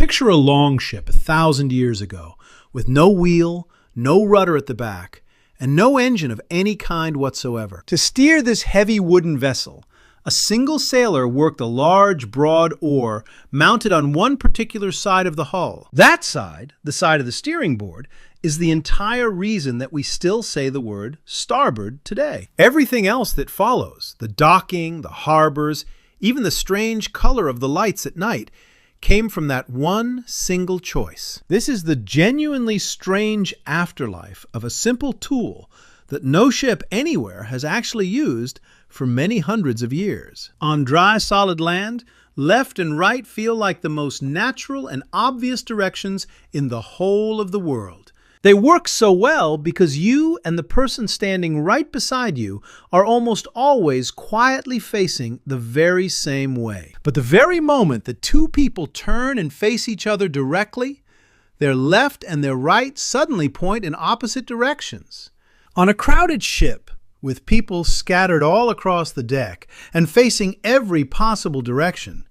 Picture a longship 1,000 years ago, with no wheel, no rudder at the back, and no engine of any kind whatsoever. To steer this heavy wooden vessel, a single sailor worked a large, broad oar mounted on one particular side of the hull. That side, the side of the steering board, is the entire reason that we still say the word starboard today. Everything else that follows, the docking, the harbors, even the strange color of the lights at night, came from that one single choice. This is the genuinely strange afterlife of a simple tool that no ship anywhere has actually used for many hundreds of years. On dry, solid land, left and right feel like the most natural and obvious directions in the whole of the world. They work so well because you and the person standing right beside you are almost always quietly facing the very same way. But the very moment that two people turn and face each other directly, their left and their right suddenly point in opposite directions. On a crowded ship, with people scattered all across the deck and facing every possible direction,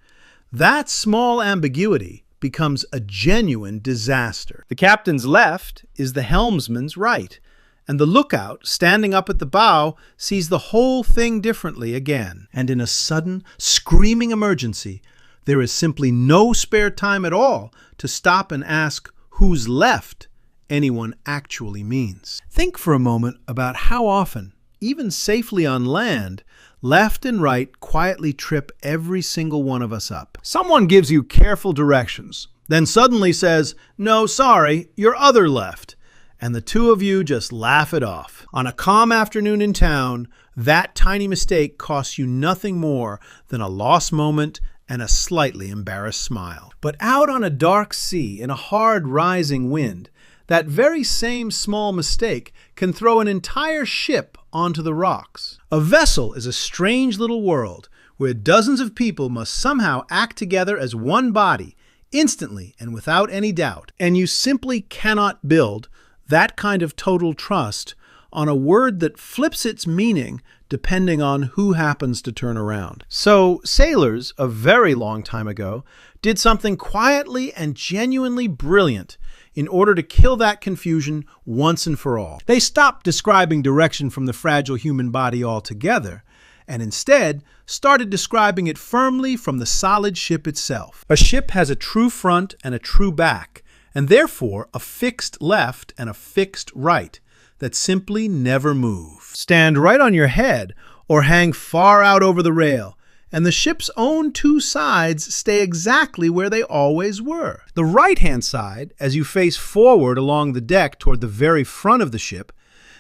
that small ambiguity becomes a genuine disaster. The captain's left is the helmsman's right, and the lookout, standing up at the bow, sees the whole thing differently again. And in a sudden, screaming emergency, there is simply no spare time at all to stop and ask whose left anyone actually means. Think for a moment about how often, even safely on land, left and right quietly trip every single one of us up. Someone gives you careful directions, then suddenly says, "No, sorry, your other left," and the two of you just laugh it off. On a calm afternoon in town, that tiny mistake costs you nothing more than a lost moment and a slightly embarrassed smile. But out on a dark sea in a hard rising wind, that very same small mistake can throw an entire ship onto the rocks. A vessel is a strange little world where dozens of people must somehow act together as one body, instantly and without any doubt. And you simply cannot build that kind of total trust on a word that flips its meaning depending on who happens to turn around. So sailors, a very long time ago, did something quietly and genuinely brilliant in order to kill that confusion once and for all. They stopped describing direction from the fragile human body altogether, and instead started describing it firmly from the solid ship itself. A ship has a true front and a true back, and therefore a fixed left and a fixed right that simply never move. Stand right on your head or hang far out over the rail, and the ship's own two sides stay exactly where they always were. The right-hand side, as you face forward along the deck toward the very front of the ship,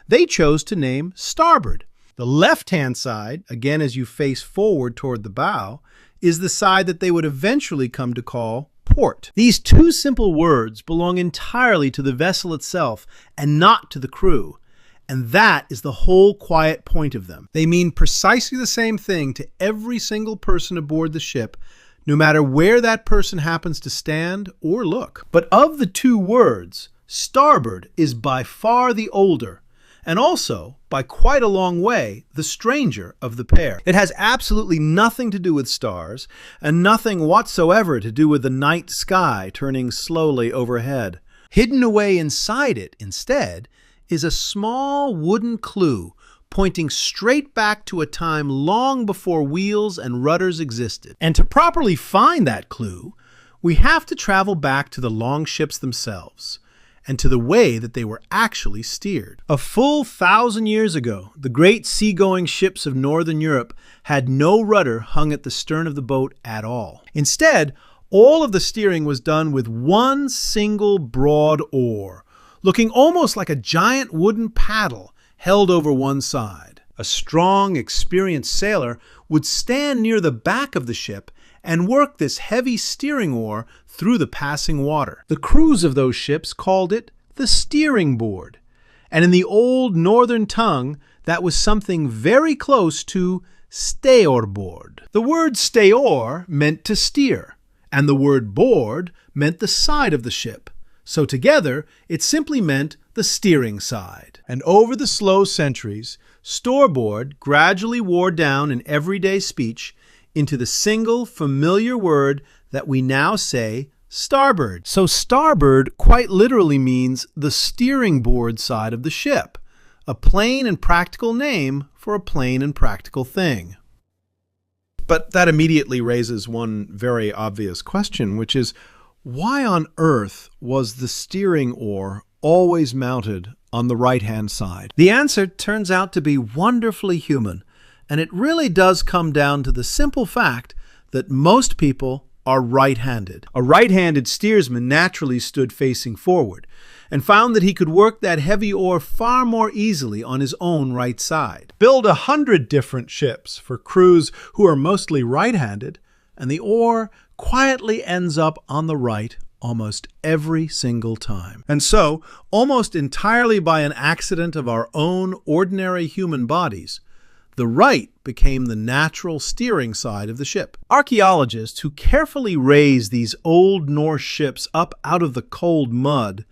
they chose to name starboard. The left-hand side, again as you face forward toward the bow, is the side that they would eventually come to call port. These two simple words belong entirely to the vessel itself and not to the crew. And that is the whole quiet point of them. They mean precisely the same thing to every single person aboard the ship, no matter where that person happens to stand or look. But of the two words, starboard is by far the older, and also, by quite a long way, the stranger of the pair. It has absolutely nothing to do with stars, and nothing whatsoever to do with the night sky turning slowly overhead. Hidden away inside it, instead, is a small wooden clue pointing straight back to a time long before wheels and rudders existed. And to properly find that clue, we have to travel back to the longships themselves and to the way that they were actually steered. A full 1,000 years ago, the great seagoing ships of Northern Europe had no rudder hung at the stern of the boat at all. Instead, all of the steering was done with one single broad oar, looking almost like a giant wooden paddle held over one side. A strong, experienced sailor would stand near the back of the ship and work this heavy steering oar through the passing water. The crews of those ships called it the steering board, and in the old northern tongue, that was something very close to starboard. The word stayor meant to steer, and the word board meant the side of the ship. So together, it simply meant the steering side. And over the slow centuries, starboard gradually wore down in everyday speech into the single familiar word that we now say starboard. So starboard quite literally means the steering board side of the ship, a plain and practical name for a plain and practical thing. But that immediately raises one very obvious question, which is, why on earth was the steering oar always mounted on the right-hand side? The answer turns out to be wonderfully human, and it really does come down to the simple fact that most people are right-handed. A right-handed steersman naturally stood facing forward and found that he could work that heavy oar far more easily on his own right side. Build 100 different ships for crews who are mostly right-handed, and the oar quietly ends up on the right almost every single time. And so, almost entirely by an accident of our own ordinary human bodies, the right became the natural steering side of the ship. Archaeologists who carefully raise these old Norse ships up out of the cold mud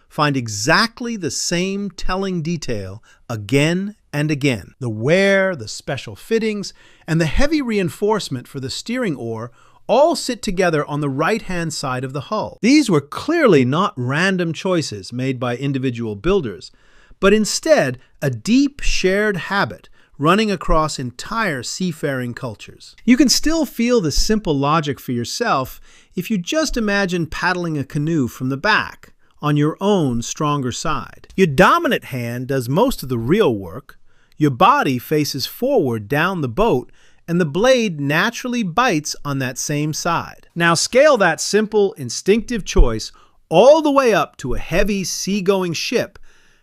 find exactly the same telling detail again and again. The wear, the special fittings, and the heavy reinforcement for the steering oar all sit together on the right-hand side of the hull. These were clearly not random choices made by individual builders, but instead a deep shared habit running across entire seafaring cultures. You can still feel the simple logic for yourself if you just imagine paddling a canoe from the back, on your own stronger side. Your dominant hand does most of the real work, your body faces forward down the boat, and the blade naturally bites on that same side. Now scale that simple, instinctive choice all the way up to a heavy seagoing ship,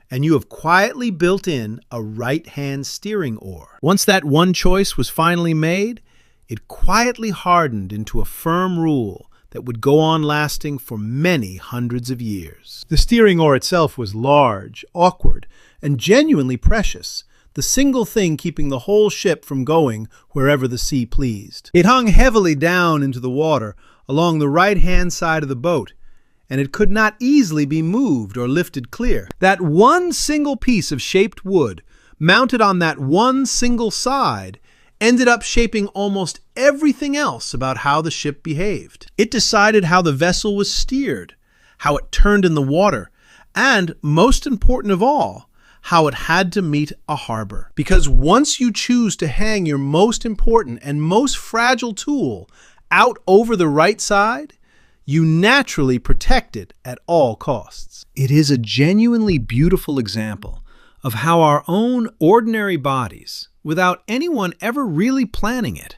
and you have quietly built in a right-hand steering oar. Once that one choice was finally made, it quietly hardened into a firm rule that would go on lasting for many hundreds of years. The steering oar itself was large, awkward, and genuinely precious, the single thing keeping the whole ship from going wherever the sea pleased. It hung heavily down into the water along the right-hand side of the boat, and it could not easily be moved or lifted clear. That one single piece of shaped wood, mounted on that one single side, ended up shaping almost everything else about how the ship behaved. It decided how the vessel was steered, how it turned in the water, and, most important of all, how it had to meet a harbor. Because once you choose to hang your most important and most fragile tool out over the right side, you naturally protect it at all costs. It is a genuinely beautiful example of how our own ordinary bodies, without anyone ever really planning it,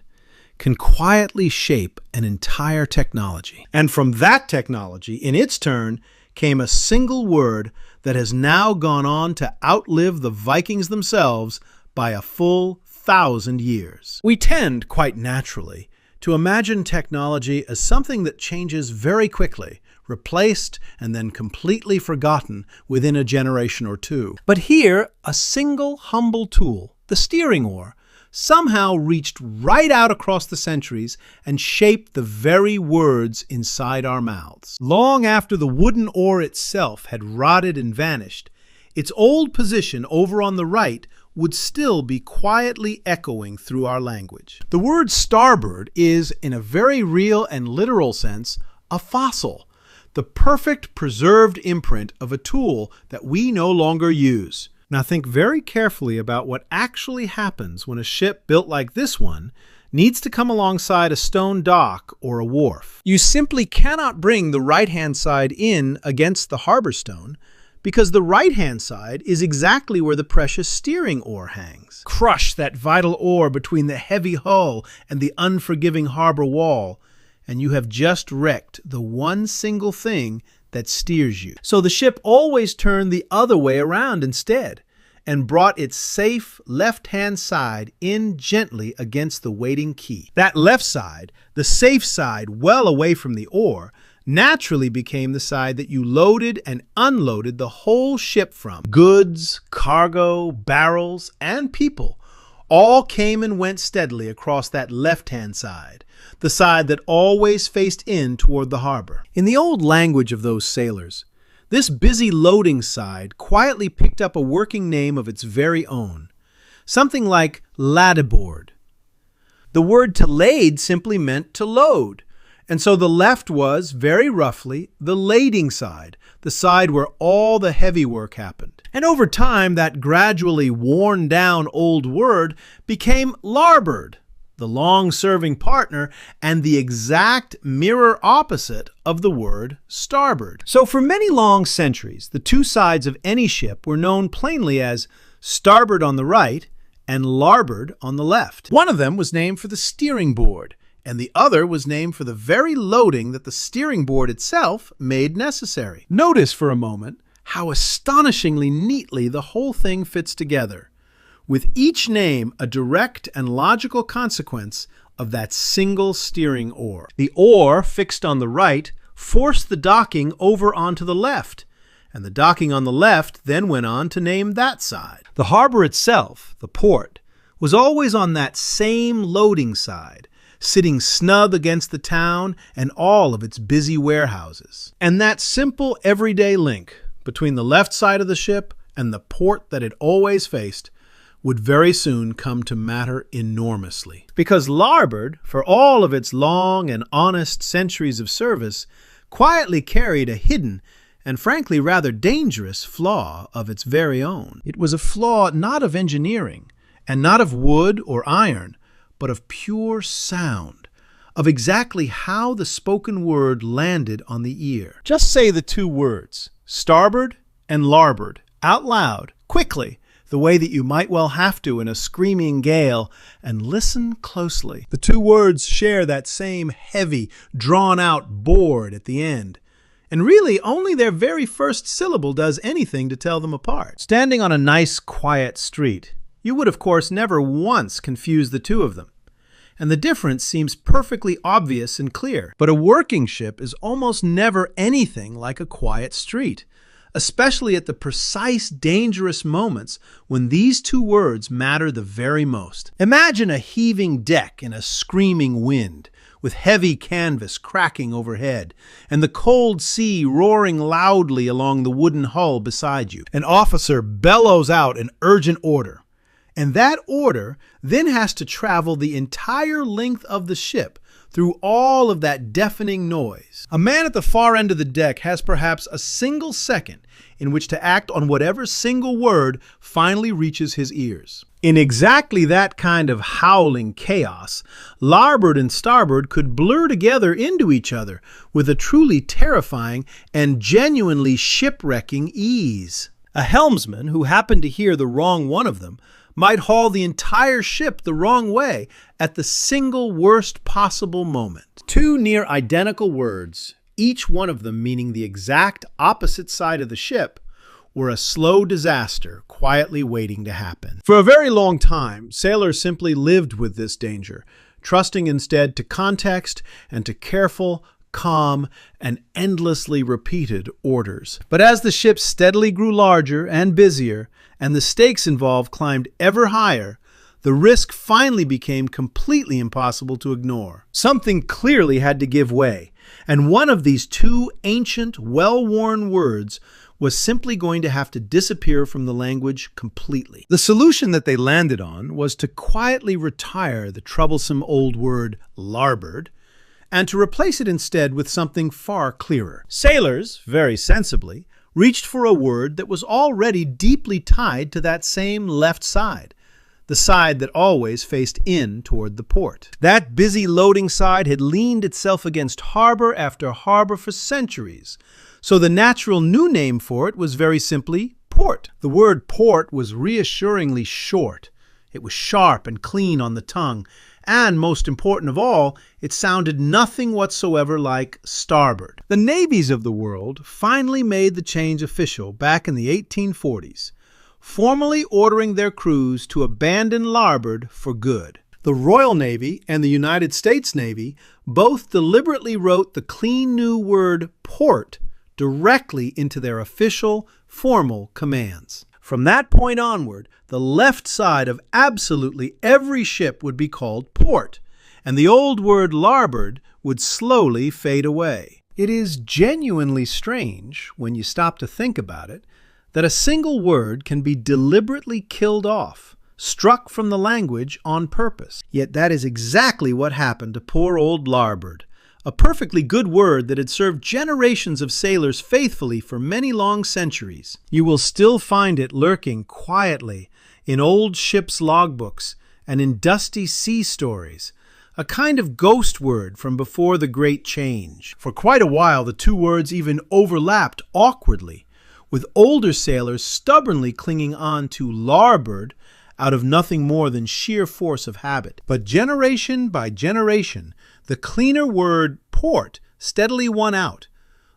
can quietly shape an entire technology. And from that technology, in its turn, came a single word that has now gone on to outlive the Vikings themselves by a full 1,000 years. We tend, quite naturally, to imagine technology as something that changes very quickly, replaced and then completely forgotten within a generation or two. But here, a single humble tool, the steering oar, somehow reached right out across the centuries and shaped the very words inside our mouths. Long after the wooden oar itself had rotted and vanished, its old position over on the right would still be quietly echoing through our language. The word starboard is, in a very real and literal sense, a fossil, the perfect preserved imprint of a tool that we no longer use. Now think very carefully about what actually happens when a ship built like this one needs to come alongside a stone dock or a wharf. You simply cannot bring the right-hand side in against the harbor stone because the right-hand side is exactly where the precious steering oar hangs. Crush that vital oar between the heavy hull and the unforgiving harbor wall, and you have just wrecked the one single thing that steers you. So the ship always turned the other way around instead, and brought its safe left-hand side in gently against the waiting key. That left side, the safe side well away from the oar, naturally became the side that you loaded and unloaded the whole ship from. Goods, cargo, barrels, and people all came and went steadily across that left-hand side, the side that always faced in toward the harbor. In the old language of those sailors, this busy loading side quietly picked up a working name of its very own, something like larboard. The word to lade simply meant to load, And so the left was, very roughly, the lading side, the side where all the heavy work happened. And over time, that gradually worn-down old word became larboard, the long-serving partner, and the exact mirror opposite of the word starboard. So for many long centuries, the two sides of any ship were known plainly as starboard on the right and larboard on the left. One of them was named for the steering board, and the other was named for the very loading that the steering board itself made necessary. Notice for a moment how astonishingly neatly the whole thing fits together, with each name a direct and logical consequence of that single steering oar. The oar fixed on the right forced the docking over onto the left, and the docking on the left then went on to name that side. The harbor itself, the port, was always on that same loading side, sitting snug against the town and all of its busy warehouses. And that simple everyday link between the left side of the ship and the port that it always faced would very soon come to matter enormously. Because larboard, for all of its long and honest centuries of service, quietly carried a hidden and frankly rather dangerous flaw of its very own. It was a flaw not of engineering, and not of wood or iron, but of pure sound, of exactly how the spoken word landed on the ear. Just say the two words, starboard and larboard, out loud, quickly, the way that you might well have to in a screaming gale, and listen closely. The two words share that same heavy, drawn-out board at the end. And really, only their very first syllable does anything to tell them apart. Standing on a nice, quiet street, you would, of course, never once confuse the two of them. And the difference seems perfectly obvious and clear. But a working ship is almost never anything like a quiet street, especially at the precise, dangerous moments when these two words matter the very most. Imagine a heaving deck in a screaming wind, with heavy canvas cracking overhead, and the cold sea roaring loudly along the wooden hull beside you. An officer bellows out an urgent order, and that order then has to travel the entire length of the ship through all of that deafening noise. A man at the far end of the deck has perhaps a single second in which to act on whatever single word finally reaches his ears. In exactly that kind of howling chaos, larboard and starboard could blur together into each other with a truly terrifying and genuinely shipwrecking ease. A helmsman who happened to hear the wrong one of them might haul the entire ship the wrong way at the single worst possible moment. Two near identical words, each one of them meaning the exact opposite side of the ship, were a slow disaster quietly waiting to happen. For a very long time, sailors simply lived with this danger, trusting instead to context and to careful, calm, and endlessly repeated orders. But as the ship steadily grew larger and busier, and the stakes involved climbed ever higher, the risk finally became completely impossible to ignore. Something clearly had to give way, and one of these two ancient, well-worn words was simply going to have to disappear from the language completely. The solution that they landed on was to quietly retire the troublesome old word larboard, and to replace it instead with something far clearer. Sailors, very sensibly, reached for a word that was already deeply tied to that same left side, the side that always faced in toward the port. That busy loading side had leaned itself against harbor after harbor for centuries, so the natural new name for it was very simply port. The word port was reassuringly short. It was sharp and clean on the tongue, and most important of all, it sounded nothing whatsoever like starboard. The navies of the world finally made the change official back in the 1840s, formally ordering their crews to abandon larboard for good. The Royal Navy and the United States Navy both deliberately wrote the clean new word port directly into their official, formal commands. From that point onward, the left side of absolutely every ship would be called port, and the old word larboard would slowly fade away. It is genuinely strange, when you stop to think about it, that a single word can be deliberately killed off, struck from the language on purpose. Yet that is exactly what happened to poor old larboard, a perfectly good word that had served generations of sailors faithfully for many long centuries. You will still find it lurking quietly in old ships' logbooks and in dusty sea stories, a kind of ghost word from before the Great Change. For quite a while, the two words even overlapped awkwardly, with older sailors stubbornly clinging on to larboard out of nothing more than sheer force of habit. But generation by generation, the cleaner word port steadily won out,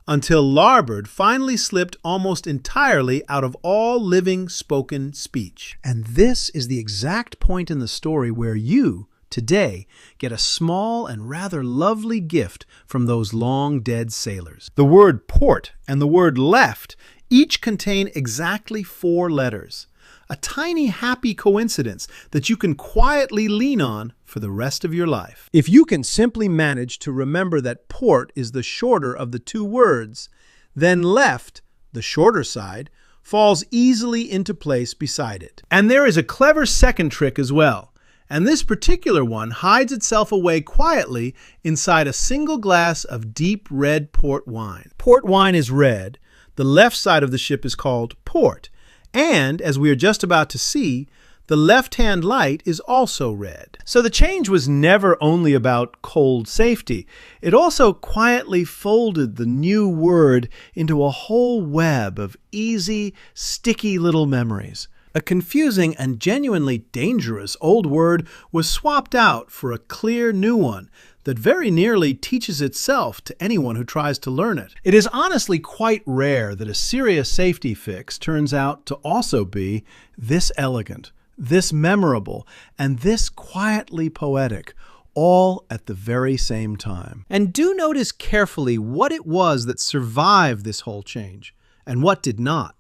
until larboard finally slipped almost entirely out of all living spoken speech. And this is the exact point in the story where you, today, get a small and rather lovely gift from those long-dead sailors. The word port and the word left each contain exactly 4 letters. A tiny happy coincidence that you can quietly lean on for the rest of your life. If you can simply manage to remember that port is the shorter of the 2 words, then left, the shorter side, falls easily into place beside it. And there is a clever second trick as well, and this particular one hides itself away quietly inside a single glass of deep red port wine. Port wine is red. The left side of the ship is called port. And, as we are just about to see, the left-hand light is also red. So the change was never only about cold safety. It also quietly folded the new word into a whole web of easy, sticky little memories. A confusing and genuinely dangerous old word was swapped out for a clear new one that very nearly teaches itself to anyone who tries to learn it. It is honestly quite rare that a serious safety fix turns out to also be this elegant, this memorable, and this quietly poetic, all at the very same time. And do notice carefully what it was that survived this whole change, and what did not,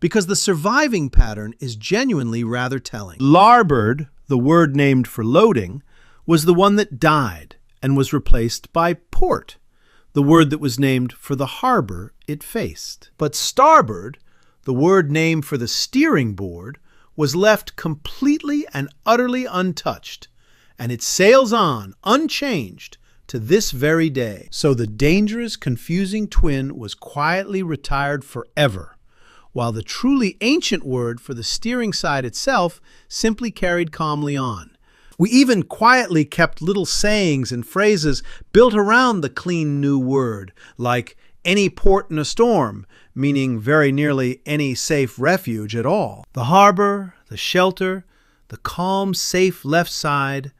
because the surviving pattern is genuinely rather telling. Larboard, the word named for loading, was the one that died, and was replaced by port, the word that was named for the harbor it faced. But starboard, the word named for the steering board, was left completely and utterly untouched, and it sails on, unchanged, to this very day. So the dangerous, confusing twin was quietly retired forever, while the truly ancient word for the steering side itself simply carried calmly on. We even quietly kept little sayings and phrases built around the clean new word, like any port in a storm, meaning very nearly any safe refuge at all. The harbor, the shelter, the calm, safe left side,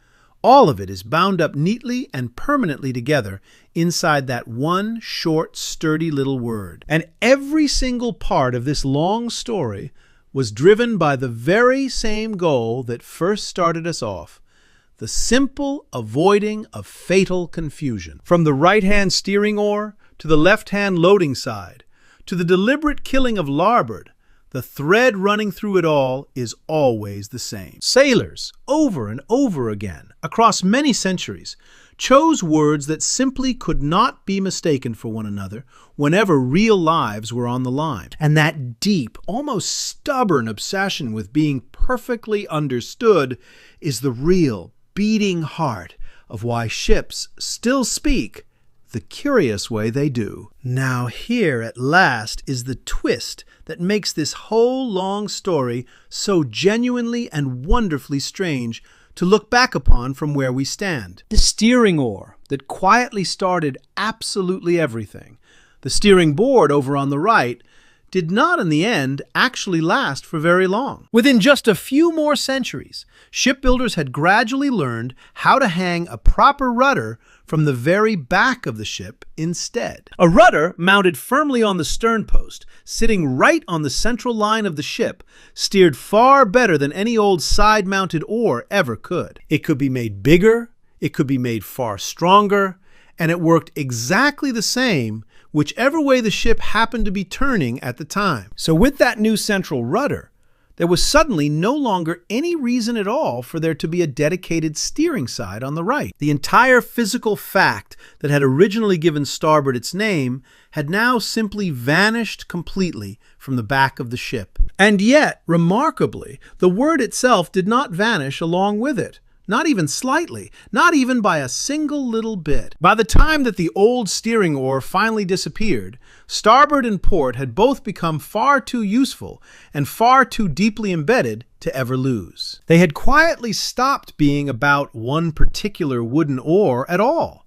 all of it is bound up neatly and permanently together inside that one short, sturdy little word. And every single part of this long story was driven by the very same goal that first started us off: the simple avoiding of fatal confusion. From the right-hand steering oar to the left-hand loading side, to the deliberate killing of larboard, the thread running through it all is always the same. Sailors, over and over again, across many centuries, chose words that simply could not be mistaken for one another whenever real lives were on the line. And that deep, almost stubborn obsession with being perfectly understood is the real, beating heart of why ships still speak the curious way they do. Now here at last is the twist that makes this whole long story so genuinely and wonderfully strange to look back upon from where we stand. The steering oar that quietly started absolutely everything, the steering board over on the right, did not in the end actually last for very long. Within just a few more centuries, shipbuilders had gradually learned how to hang a proper rudder from the very back of the ship instead. A rudder mounted firmly on the stern post, sitting right on the central line of the ship, steered far better than any old side-mounted oar ever could. It could be made bigger, it could be made far stronger, and it worked exactly the same whichever way the ship happened to be turning at the time. So with that new central rudder, there was suddenly no longer any reason at all for there to be a dedicated steering side on the right. The entire physical fact that had originally given starboard its name had now simply vanished completely from the back of the ship. And yet, remarkably, the word itself did not vanish along with it. not even slightly, not even by a single little bit. By the time that the old steering oar finally disappeared, starboard and port had both become far too useful and far too deeply embedded to ever lose. They had quietly stopped being about one particular wooden oar at all,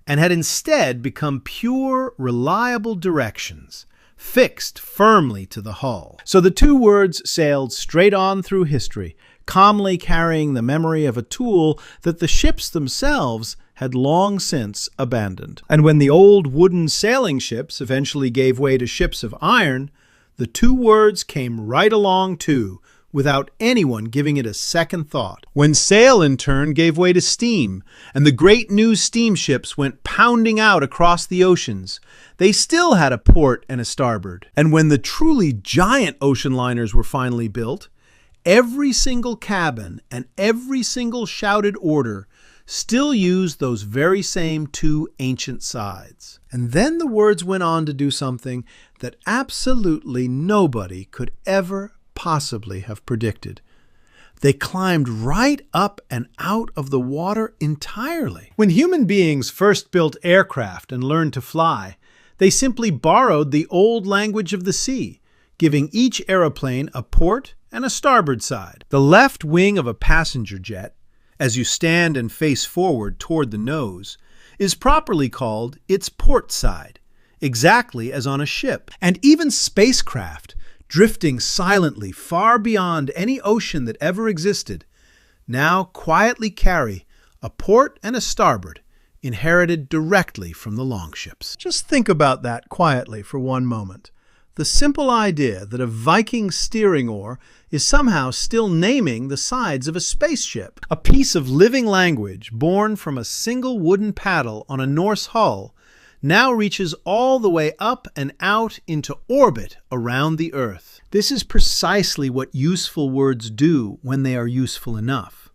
and had instead become pure, reliable directions, fixed firmly to the hull. So the two words sailed straight on through history, calmly carrying the memory of a tool that the ships themselves had long since abandoned. And when the old wooden sailing ships eventually gave way to ships of iron, the two words came right along too, without anyone giving it a second thought. When sail in turn gave way to steam, and the great new steamships went pounding out across the oceans, they still had a port and a starboard. And when the truly giant ocean liners were finally built, every single cabin and every single shouted order still used those very same two ancient sides. And then the words went on to do something that absolutely nobody could ever possibly have predicted. They climbed right up and out of the water entirely. When human beings first built aircraft and learned to fly, they simply borrowed the old language of the sea, giving each aeroplane a port and a starboard side. The left wing of a passenger jet, as you stand and face forward toward the nose, is properly called its port side, exactly as on a ship. And even spacecraft, drifting silently far beyond any ocean that ever existed, now quietly carry a port and a starboard, inherited directly from the longships. Just think about that quietly for one moment. The simple idea that a Viking steering oar is somehow still naming the sides of a spaceship. A piece of living language born from a single wooden paddle on a Norse hull now reaches all the way up and out into orbit around the Earth. This is precisely what useful words do when they are useful enough.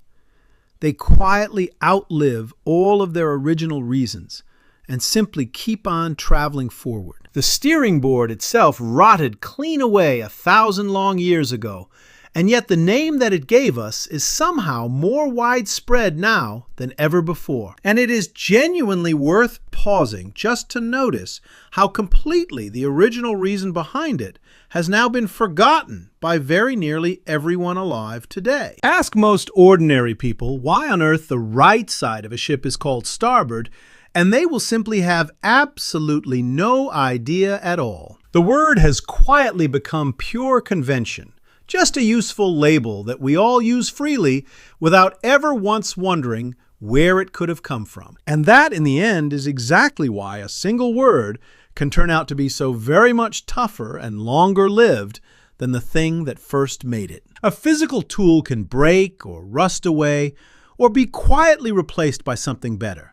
They quietly outlive all of their original reasons and simply keep on traveling forward. The steering board itself rotted clean away 1,000 long years ago, and yet the name that it gave us is somehow more widespread now than ever before. And it is genuinely worth pausing just to notice how completely the original reason behind it has now been forgotten by very nearly everyone alive today. Ask most ordinary people why on earth the right side of a ship is called starboard, and they will simply have absolutely no idea at all. The word has quietly become pure convention, just a useful label that we all use freely without ever once wondering where it could have come from. And that, in the end, is exactly why a single word can turn out to be so very much tougher and longer-lived than the thing that first made it. A physical tool can break or rust away or be quietly replaced by something better.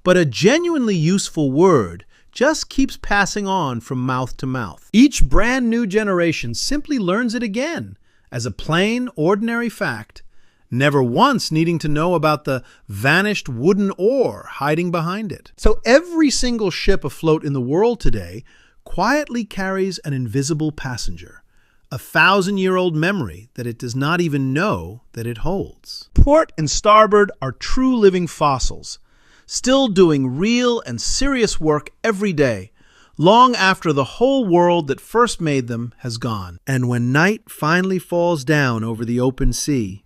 But a genuinely useful word just keeps passing on from mouth to mouth. Each brand new generation simply learns it again as a plain, ordinary fact, never once needing to know about the vanished wooden oar hiding behind it. So every single ship afloat in the world today quietly carries an invisible passenger, a 1,000-year-old memory that it does not even know that it holds. Port and starboard are true living fossils, still doing real and serious work every day, long after the whole world that first made them has gone. And when night finally falls down over the open sea,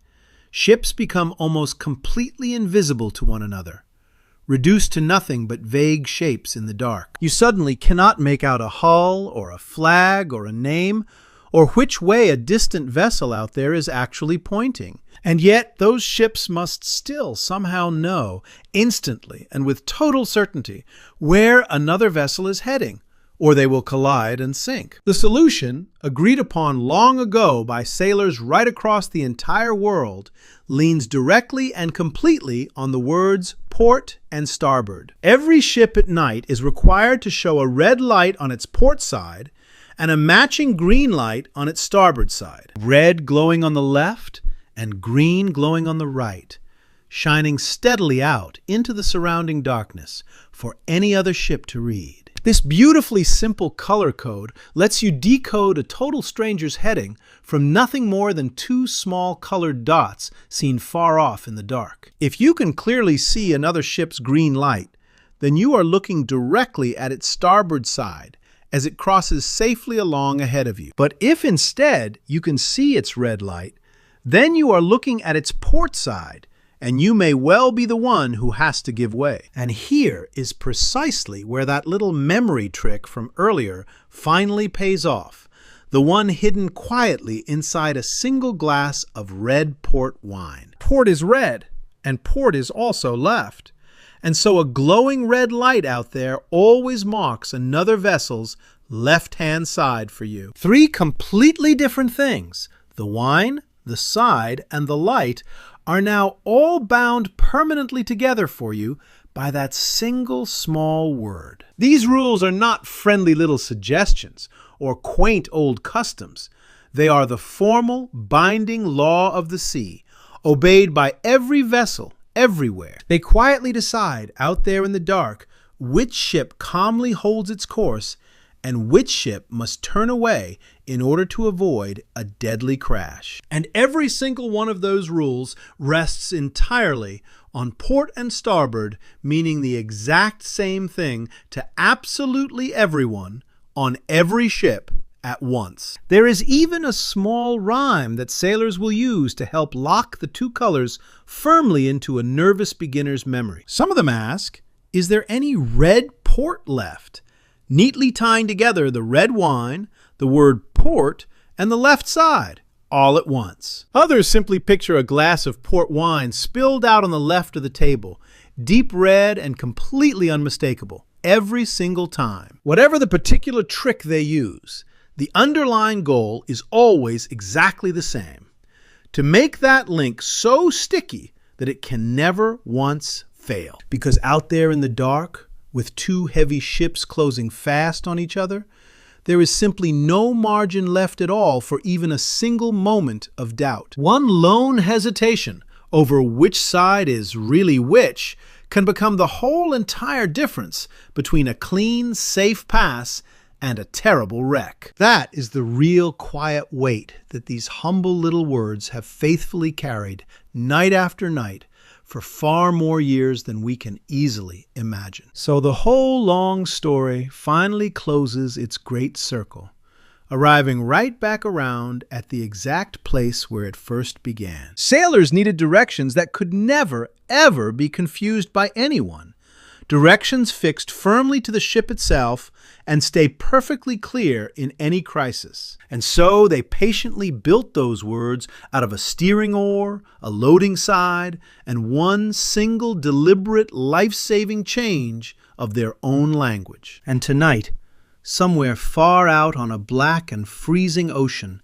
ships become almost completely invisible to one another, reduced to nothing but vague shapes in the dark. You suddenly cannot make out a hull or a flag or a name, or which way a distant vessel out there is actually pointing. And yet those ships must still somehow know, instantly and with total certainty, where another vessel is heading, or they will collide and sink. The solution, agreed upon long ago by sailors right across the entire world, leans directly and completely on the words port and starboard. Every ship at night is required to show a red light on its port side and a matching green light on its starboard side. Red glowing on the left and green glowing on the right, shining steadily out into the surrounding darkness for any other ship to read. This beautifully simple color code lets you decode a total stranger's heading from nothing more than two small colored dots seen far off in the dark. If you can clearly see another ship's green light, then you are looking directly at its starboard side as it crosses safely along ahead of you. But if instead you can see its red light, then you are looking at its port side, and you may well be the one who has to give way. And here is precisely where that little memory trick from earlier finally pays off, the one hidden quietly inside a single glass of red port wine. Port is red, and port is also left. And so a glowing red light out there always marks another vessel's left-hand side for you. Three completely different things, the wine, the side, and the light, are now all bound permanently together for you by that single small word. These rules are not friendly little suggestions or quaint old customs. They are the formal, binding law of the sea, obeyed by every vessel, everywhere. They quietly decide, out there in the dark, which ship calmly holds its course and which ship must turn away in order to avoid a deadly crash. And every single one of those rules rests entirely on port and starboard, meaning the exact same thing to absolutely everyone on every ship at once. There is even a small rhyme that sailors will use to help lock the two colors firmly into a nervous beginner's memory. Some of them ask, is there any red port left? Neatly tying together the red wine, the word port, and the left side, all at once. Others simply picture a glass of port wine spilled out on the left of the table, deep red and completely unmistakable, every single time. Whatever the particular trick they use, the underlying goal is always exactly the same: to make that link so sticky that it can never once fail. Because out there in the dark, with two heavy ships closing fast on each other, there is simply no margin left at all for even a single moment of doubt. One lone hesitation over which side is really which can become the whole entire difference between a clean, safe pass and a terrible wreck. That is the real quiet weight that these humble little words have faithfully carried night after night for far more years than we can easily imagine. So the whole long story finally closes its great circle, arriving right back around at the exact place where it first began. Sailors needed directions that could never, ever be confused by anyone. Directions fixed firmly to the ship itself and stay perfectly clear in any crisis. And so they patiently built those words out of a steering oar, a loading side, and one single deliberate life-saving change of their own language. And tonight, somewhere far out on a black and freezing ocean,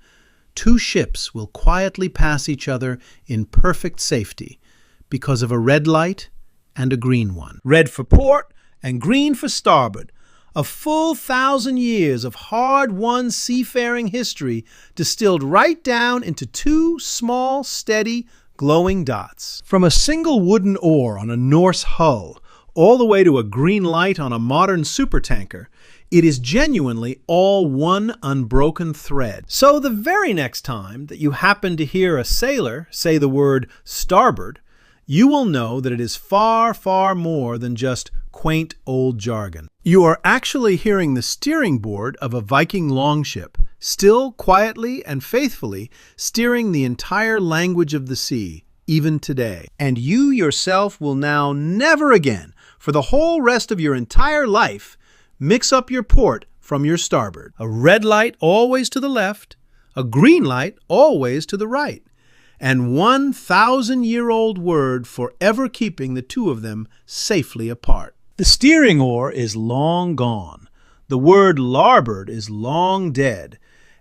two ships will quietly pass each other in perfect safety because of a red light and a green one. Red for port and green for starboard. A full 1,000 years of hard-won seafaring history distilled right down into two small, steady, glowing dots. From a single wooden oar on a Norse hull all the way to a green light on a modern supertanker, it is genuinely all one unbroken thread. So the very next time that you happen to hear a sailor say the word starboard, you will know that it is far, far more than just quaint old jargon. You are actually hearing the steering board of a Viking longship, still quietly and faithfully steering the entire language of the sea, even today. And you yourself will now never again, for the whole rest of your entire life, mix up your port from your starboard. A red light always to the left, a green light always to the right, and 1,000-year-old word forever keeping the two of them safely apart. The steering oar is long gone. The word larboard is long dead.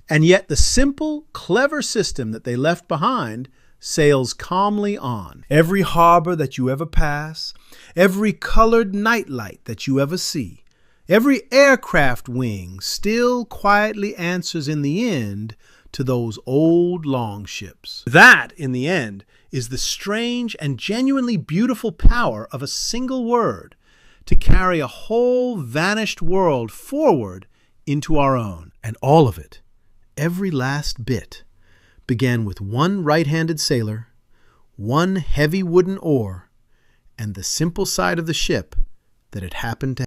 And yet the simple, clever system that they left behind sails calmly on. Every harbor that you ever pass, every colored nightlight that you ever see, every aircraft wing still quietly answers in the end to those old longships. That, in the end, is the strange and genuinely beautiful power of a single word, to carry a whole vanished world forward into our own. And all of it, every last bit, began with one right-handed sailor, one heavy wooden oar, and the simple side of the ship that it happened to